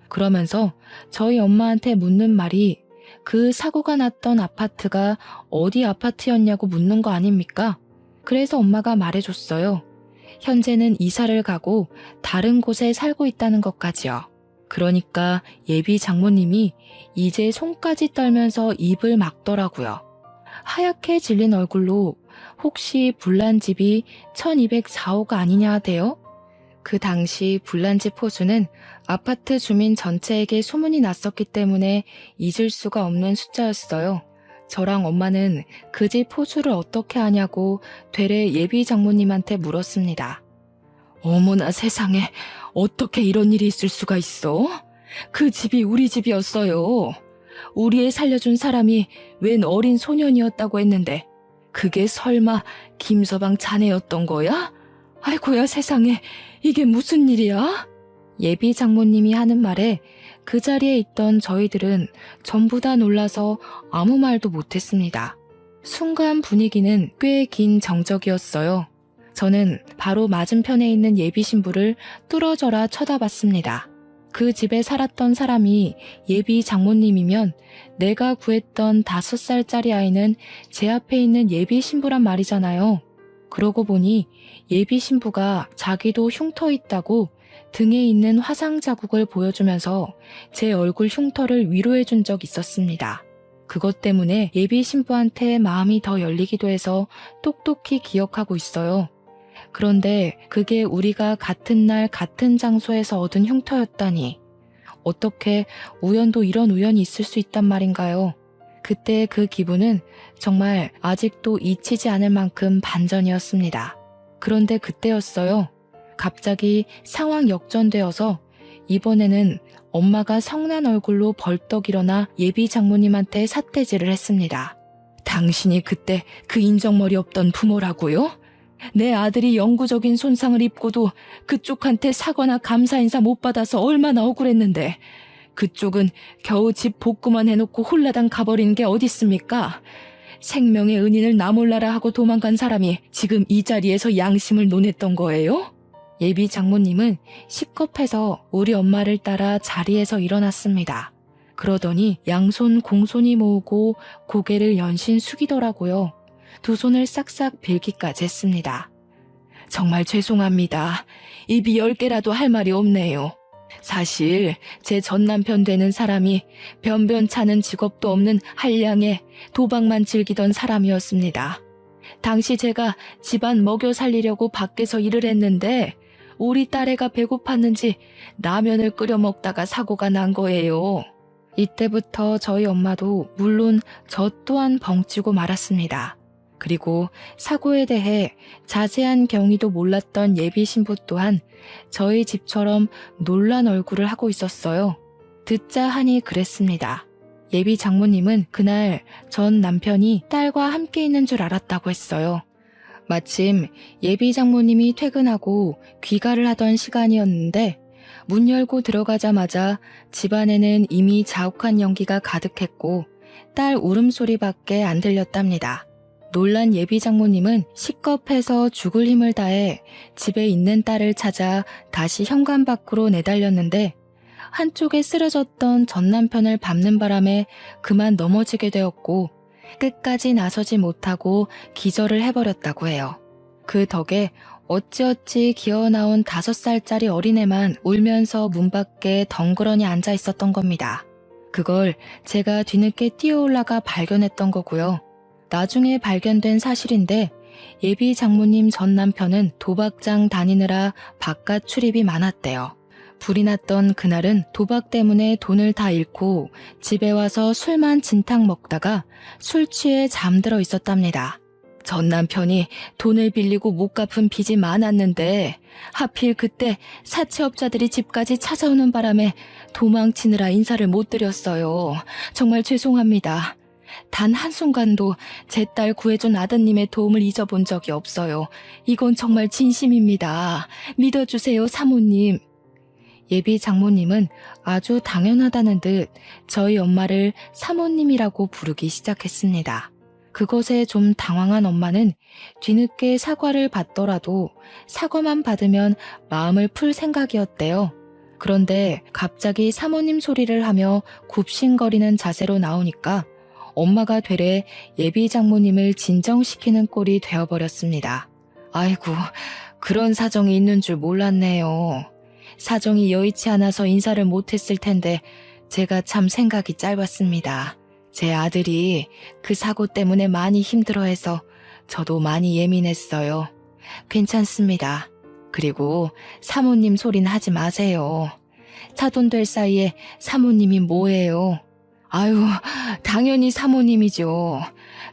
그러면서 저희 엄마한테 묻는 말이 그 사고가 났던 아파트가 어디 아파트였냐고 묻는 거 아닙니까? 그래서 엄마가 말해줬어요. 현재는 이사를 가고 다른 곳에 살고 있다는 것까지요. 그러니까 예비 장모님이 이제 손까지 떨면서 입을 막더라고요. 하얗게 질린 얼굴로 혹시 불난집이 1204호가 아니냐 하대요? 그 당시 불난집 호수는 아파트 주민 전체에게 소문이 났었기 때문에 잊을 수가 없는 숫자였어요. 저랑 엄마는 그 집 호수를 어떻게 아냐고 되레 예비 장모님한테 물었습니다. 어머나 세상에, 어떻게 이런 일이 있을 수가 있어? 그 집이 우리 집이었어요. 우리 애 살려준 사람이 웬 어린 소년이었다고 했는데 그게 설마 김서방 자네였던 거야? 아이고야 세상에, 이게 무슨 일이야? 예비 장모님이 하는 말에 그 자리에 있던 저희들은 전부 다 놀라서 아무 말도 못했습니다. 순간 분위기는 꽤 긴 정적이었어요. 저는 바로 맞은편에 있는 예비 신부를 뚫어져라 쳐다봤습니다. 그 집에 살았던 사람이 예비 장모님이면 내가 구했던 5살짜리 아이는 제 앞에 있는 예비 신부란 말이잖아요. 그러고 보니 예비 신부가 자기도 흉터 있다고 등에 있는 화상 자국을 보여주면서 제 얼굴 흉터를 위로해 준 적 있었습니다. 그것 때문에 예비 신부한테 마음이 더 열리기도 해서 똑똑히 기억하고 있어요. 그런데 그게 우리가 같은 날 같은 장소에서 얻은 흉터였다니. 어떻게 우연도 이런 우연이 있을 수 있단 말인가요? 그때 그 기분은 정말 아직도 잊히지 않을 만큼 반전이었습니다. 그런데 그때였어요. 갑자기 상황 역전되어서 이번에는 엄마가 성난 얼굴로 벌떡 일어나 예비 장모님한테 삿대질을 했습니다. 당신이 그때 그 인정머리 없던 부모라고요? 내 아들이 영구적인 손상을 입고도 그쪽한테 사과나 감사 인사 못 받아서 얼마나 억울했는데 그쪽은 겨우 집 복구만 해놓고 홀라당 가버리는 게 어딨습니까? 생명의 은인을 나 몰라라 하고 도망간 사람이 지금 이 자리에서 양심을 논했던 거예요? 예비 장모님은 식겁해서 우리 엄마를 따라 자리에서 일어났습니다. 그러더니 양손 공손히 모으고 고개를 연신 숙이더라고요. 두 손을 싹싹 빌기까지 했습니다. 정말 죄송합니다. 입이 10개라도 할 말이 없네요. 사실 제 전남편 되는 사람이 변변찮은 직업도 없는 한량에 도박만 즐기던 사람이었습니다. 당시 제가 집안 먹여 살리려고 밖에서 일을 했는데 우리 딸애가 배고팠는지 라면을 끓여 먹다가 사고가 난 거예요. 이때부터 저희 엄마도 물론 저 또한 벙찌고 말았습니다. 그리고 사고에 대해 자세한 경위도 몰랐던 예비 신부 또한 저희 집처럼 놀란 얼굴을 하고 있었어요. 듣자 하니 그랬습니다. 예비 장모님은 그날 전 남편이 딸과 함께 있는 줄 알았다고 했어요. 마침 예비 장모님이 퇴근하고 귀가를 하던 시간이었는데 문 열고 들어가자마자 집안에는 이미 자욱한 연기가 가득했고 딸 울음소리밖에 안 들렸답니다. 놀란 예비 장모님은 식겁해서 죽을 힘을 다해 집에 있는 딸을 찾아 다시 현관 밖으로 내달렸는데 한쪽에 쓰러졌던 전 남편을 밟는 바람에 그만 넘어지게 되었고 끝까지 나서지 못하고 기절을 해버렸다고 해요. 그 덕에 어찌어찌 기어나온 5살짜리 어린애만 울면서 문 밖에 덩그러니 앉아 있었던 겁니다. 그걸 제가 뒤늦게 뛰어올라가 발견했던 거고요. 나중에 발견된 사실인데 예비 장모님 전 남편은 도박장 다니느라 바깥 출입이 많았대요. 불이 났던 그날은 도박 때문에 돈을 다 잃고 집에 와서 술만 진탕 먹다가 술 취해 잠들어 있었답니다. 전 남편이 돈을 빌리고 못 갚은 빚이 많았는데 하필 그때 사채업자들이 집까지 찾아오는 바람에 도망치느라 인사를 못 드렸어요. 정말 죄송합니다. 단 한순간도 제 딸 구해준 아드님의 도움을 잊어본 적이 없어요. 이건 정말 진심입니다. 믿어주세요, 사모님. 예비 장모님은 아주 당연하다는 듯 저희 엄마를 사모님이라고 부르기 시작했습니다. 그것에 좀 당황한 엄마는 뒤늦게 사과를 받더라도 사과만 받으면 마음을 풀 생각이었대요. 그런데 갑자기 사모님 소리를 하며 굽신거리는 자세로 나오니까 엄마가 되레 예비 장모님을 진정시키는 꼴이 되어버렸습니다. 아이고, 그런 사정이 있는 줄 몰랐네요. 사정이 여의치 않아서 인사를 못했을 텐데 제가 참 생각이 짧았습니다. 제 아들이 그 사고 때문에 많이 힘들어해서 저도 많이 예민했어요. 괜찮습니다. 그리고 사모님 소리는 하지 마세요. 사돈 될 사이에 사모님이 뭐예요? 아유, 당연히 사모님이죠.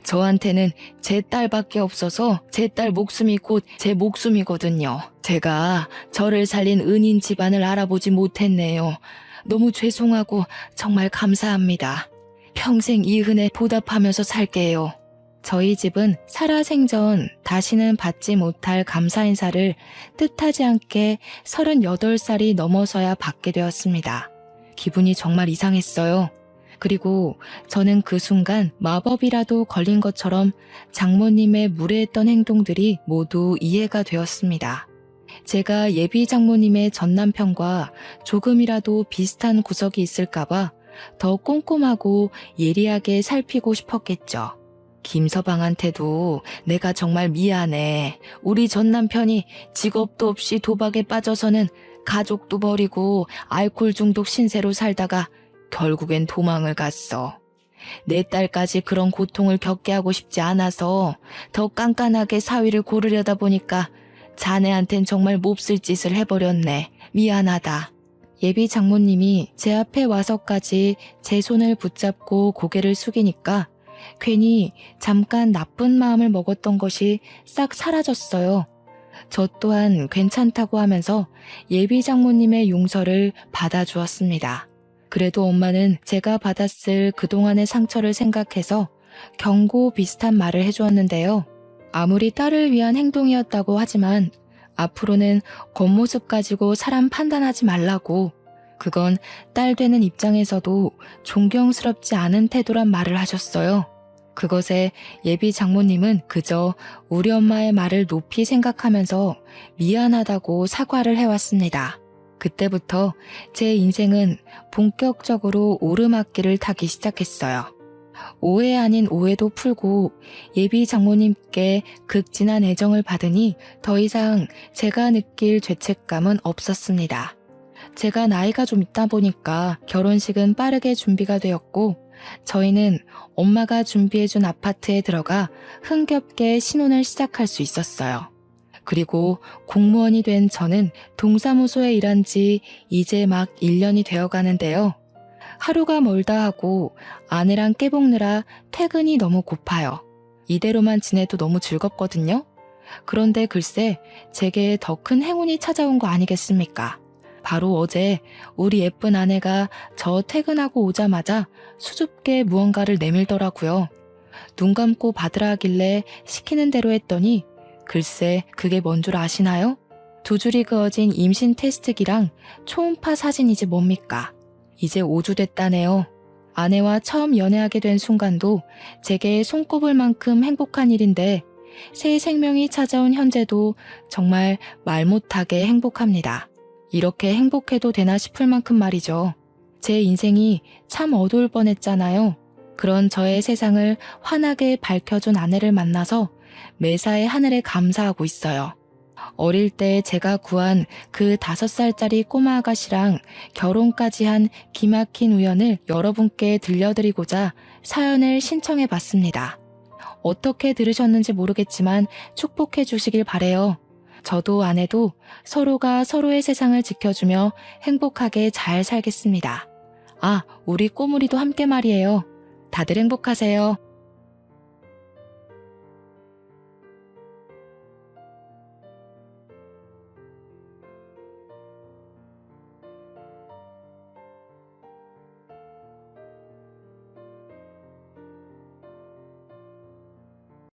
저한테는 제 딸밖에 없어서 제 딸 목숨이 곧 제 목숨이거든요. 제가 저를 살린 은인 집안을 알아보지 못했네요. 너무 죄송하고 정말 감사합니다. 평생 이 은혜 보답하면서 살게요. 저희 집은 살아생전 다시는 받지 못할 감사 인사를 뜻하지 않게 38살이 넘어서야 받게 되었습니다. 기분이 정말 이상했어요. 그리고 저는 그 순간 마법이라도 걸린 것처럼 장모님의 무례했던 행동들이 모두 이해가 되었습니다. 제가 예비 장모님의 전 남편과 조금이라도 비슷한 구석이 있을까봐 더 꼼꼼하고 예리하게 살피고 싶었겠죠. 김서방한테도 내가 정말 미안해. 우리 전 남편이 직업도 없이 도박에 빠져서는 가족도 버리고 알코올 중독 신세로 살다가 결국엔 도망을 갔어. 내 딸까지 그런 고통을 겪게 하고 싶지 않아서 더 깐깐하게 사위를 고르려다 보니까 자네한텐 정말 몹쓸 짓을 해버렸네. 미안하다. 예비 장모님이 제 앞에 와서까지 제 손을 붙잡고 고개를 숙이니까 괜히 잠깐 나쁜 마음을 먹었던 것이 싹 사라졌어요. 저 또한 괜찮다고 하면서 예비 장모님의 용서를 받아주었습니다. 그래도 엄마는 제가 받았을 그동안의 상처를 생각해서 경고 비슷한 말을 해주었는데요. 아무리 딸을 위한 행동이었다고 하지만 앞으로는 겉모습 가지고 사람 판단하지 말라고, 그건 딸 되는 입장에서도 존경스럽지 않은 태도란 말을 하셨어요. 그것에 예비 장모님은 그저 우리 엄마의 말을 높이 생각하면서 미안하다고 사과를 해왔습니다. 그때부터 제 인생은 본격적으로 오르막길을 타기 시작했어요. 오해 아닌 오해도 풀고 예비 장모님께 극진한 애정을 받으니 더 이상 제가 느낄 죄책감은 없었습니다. 제가 나이가 좀 있다 보니까 결혼식은 빠르게 준비가 되었고 저희는 엄마가 준비해준 아파트에 들어가 흥겹게 신혼을 시작할 수 있었어요. 그리고 공무원이 된 저는 동사무소에 일한 지 이제 막 1년이 되어 가는데요. 하루가 멀다 하고 아내랑 깨볶느라 퇴근이 너무 고파요. 이대로만 지내도 너무 즐겁거든요. 그런데 글쎄 제게 더 큰 행운이 찾아온 거 아니겠습니까? 바로 어제 우리 예쁜 아내가 저 퇴근하고 오자마자 수줍게 무언가를 내밀더라고요. 눈 감고 받으라 하길래 시키는 대로 했더니 글쎄 그게 뭔 줄 아시나요? 두 줄이 그어진 임신 테스트기랑 초음파 사진이지 뭡니까? 이제 5주 됐다네요. 아내와 처음 연애하게 된 순간도 제게 손꼽을 만큼 행복한 일인데 새 생명이 찾아온 현재도 정말 말 못하게 행복합니다. 이렇게 행복해도 되나 싶을 만큼 말이죠. 제 인생이 참 어두울 뻔했잖아요. 그런 저의 세상을 환하게 밝혀준 아내를 만나서 매사에 하늘에 감사하고 있어요. 어릴 때 제가 구한 그 5살짜리 꼬마 아가씨랑 결혼까지 한 기막힌 우연을 여러분께 들려드리고자 사연을 신청해 봤습니다. 어떻게 들으셨는지 모르겠지만 축복해 주시길 바래요. 저도 아내도 서로가 서로의 세상을 지켜주며 행복하게 잘 살겠습니다. 아, 우리 꼬물이도 함께 말이에요. 다들 행복하세요.